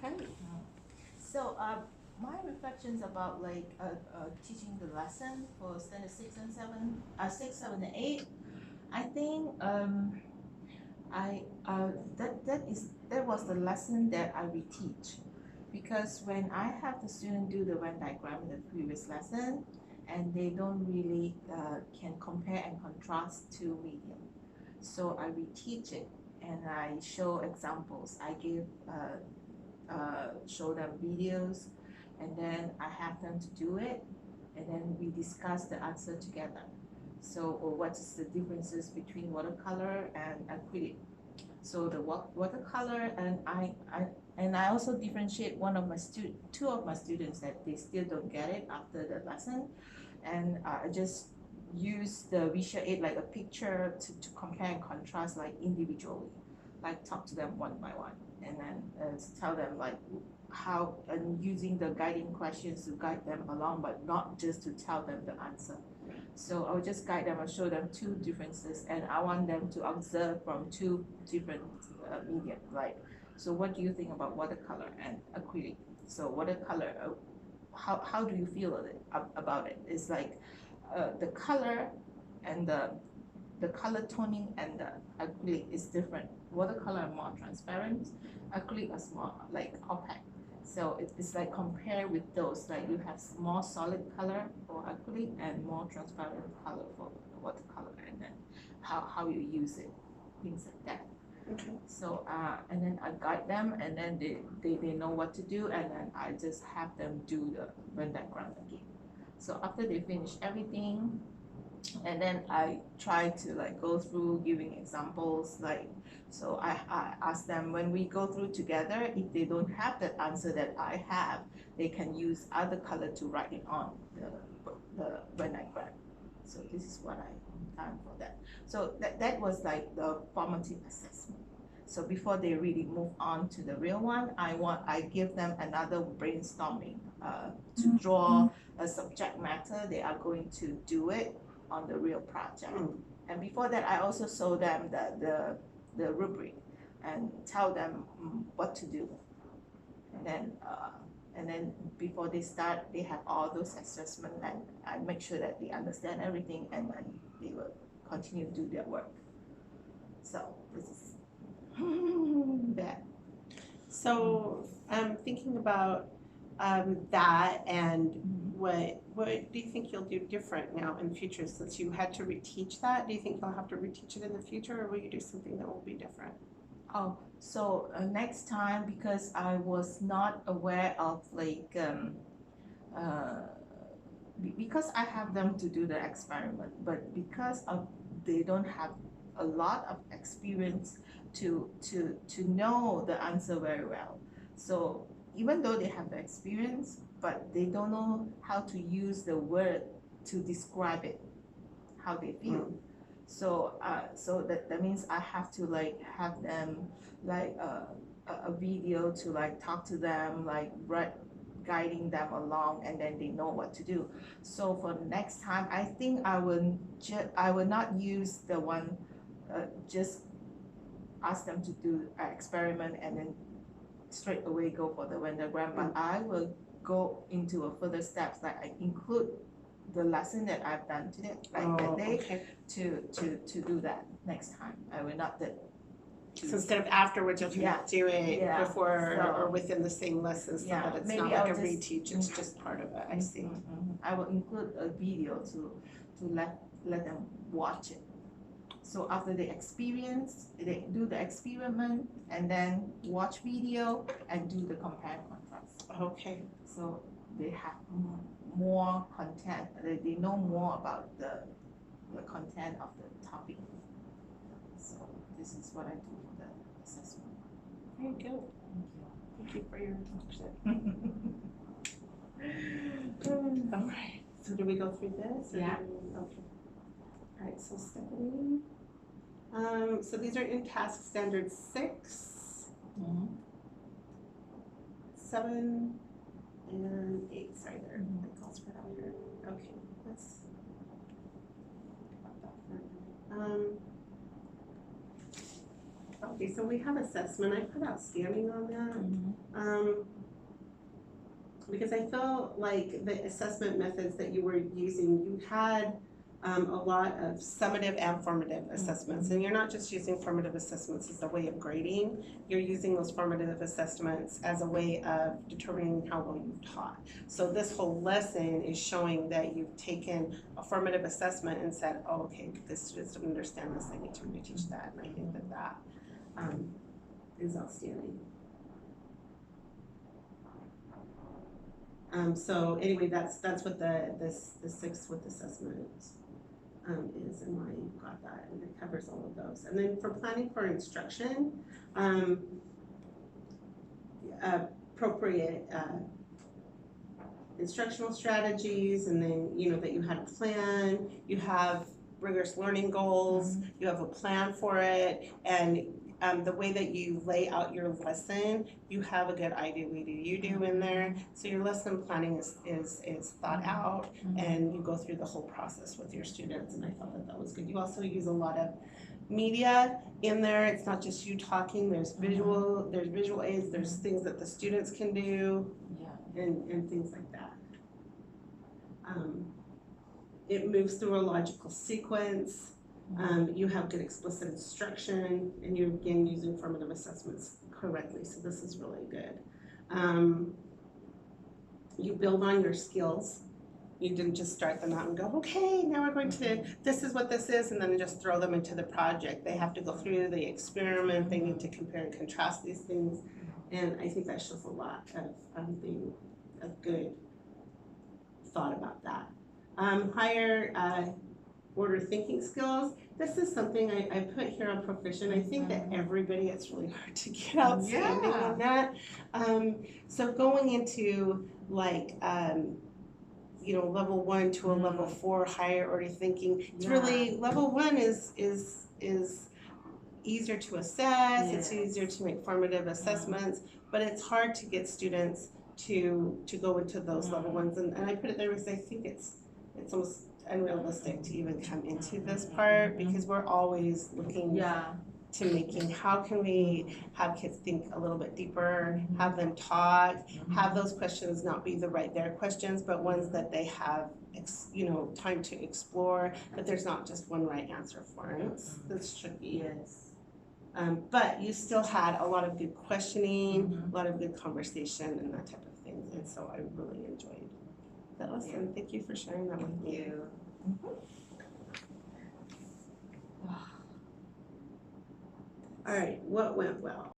Okay. So, my reflections about like teaching the lesson for standard 6 and 7, 6, 7, and 8. I think I that was the lesson that I reteach, because when I have the student do the Venn diagram in the previous lesson, and they don't really can compare and contrast two medium, so I reteach it and I show examples. I give show them videos, and then I have them to do it, and then we discuss the answer together. So, or what is the differences between watercolor and acrylic? So the watercolor, and I also differentiate two of my students that they still don't get it after the lesson, and I just use the visual aid like a picture to compare and contrast like individually, like talk to them one by one, and then tell them like how, and using the guiding questions to guide them along, but not just to tell them the answer. So I'll just guide them and show them two differences, and I want them to observe from two different medium. Like, so what do you think about watercolor and acrylic? So watercolor, how do you feel about it? It's like the color and the color toning and the acrylic is different. Watercolor are more transparent, acrylic is more like opaque. So it's like compare with those, like you have more solid color for acrylic and more transparent color for watercolor, and then how you use it, things like that. Okay. So and then I guide them, and then they know what to do, and then I just have them do the Venn diagram again. So after they finish everything, and then I try to like go through giving examples, like, so I ask them, when we go through together, if they don't have that answer that I have, they can use other color to write it on the Venn diagram. So this is what I done for that. So that was like the formative assessment. So before they really move on to the real one, I give them another brainstorming to draw a subject matter they are going to do it on the real project. And before that, I also show them the rubric and tell them what to do. And then before they start, they have all those assessment, and I make sure that they understand everything, and then they will continue to do their work. So this is that. So I'm thinking about that, and what do you think you'll do different now in the future, since you had to reteach that? Do you think you'll have to reteach it in the future, or will you do something that will be different? Oh, so next time, because I was not aware of like because I have them to do the experiment, but because of they don't have a lot of experience to know the answer very well. So even though they have the experience, but they don't know how to use the word to describe it, how they feel. So so that means I have to like have them like a video to like talk to them, like guiding them along, and then they know what to do. So for next time, I think I will not use the one just ask them to do an experiment and then straight away go for the Venn diagram, but I will go into a further steps, like I include the lesson that I've done today, like that day, Okay. to do that next time. I will not that. So instead of afterwards, you'll Yeah. do it Yeah. before So- or within the same lesson, so Yeah, that it's maybe not like I'll a just- reteach, it's just part of it. I see. I will include a video to let them watch it. So after they experience, they do the experiment, and then watch video and do the compare and contrast. Okay. So they have more content, they know more about the content of the topic. So this is what I do for the assessment. Very good. Thank you for your introduction. All right. So do we go through this? Or Yeah. Okay. All right. So Stephanie. So these are in task standard 6, 7, and 8. Sorry, there are calls for that here. Okay. Let's talk about that for a minute. Okay, so we have assessment, I put outstanding on that. Because I felt like the assessment methods that you were using, you had a lot of summative and formative assessments. And you're not just using formative assessments as a way of grading, you're using those formative assessments as a way of determining how well you've taught. So this whole lesson is showing that you've taken a formative assessment and said, oh, okay, the students don't understand this, I need to reteach that. And I think that that is outstanding. So anyway, that's what the sixth with assessment is, and why you got that, and it covers all of those. And then for planning for instruction, appropriate instructional strategies, and then that you had a plan, you have rigorous learning goals, you have a plan for it, and the way that you lay out your lesson, you have a good idea what do you do in there. So your lesson planning is thought out, and you go through the whole process with your students, and I thought that was good. You also use a lot of media in there. It's not just you talking, there's visual aids, there's things that the students can do, and things like that. It moves through a logical sequence. You have good explicit instruction, and you're again using formative assessments correctly, so this is really good. You build on your skills. You didn't just start them out and go, okay, now we're going to, this is what this is, and then just throw them into the project. They have to go through the experiment, they need to compare and contrast these things, and I think that shows a lot of being a good thought about that. Higher order thinking skills. This is something I put here on proficient. I think that everybody, it's really hard to get outstanding on that. So going into like, level 1 to a level 4 higher order thinking, it's really, level 1 is easier to assess, it's easier to make formative assessments, but it's hard to get students to go into those level 1s. And I put it there because I think it's almost unrealistic to even come into this part, because we're always looking to making, how can we have kids think a little bit deeper, have them talk, have those questions not be the right there questions, but ones that they have time to explore, that there's not just one right answer for it. This should be but you still had a lot of good questioning, a lot of good conversation and that type of thing, and so I really enjoyed that lesson. Thank you for sharing that with me. All right, what went well?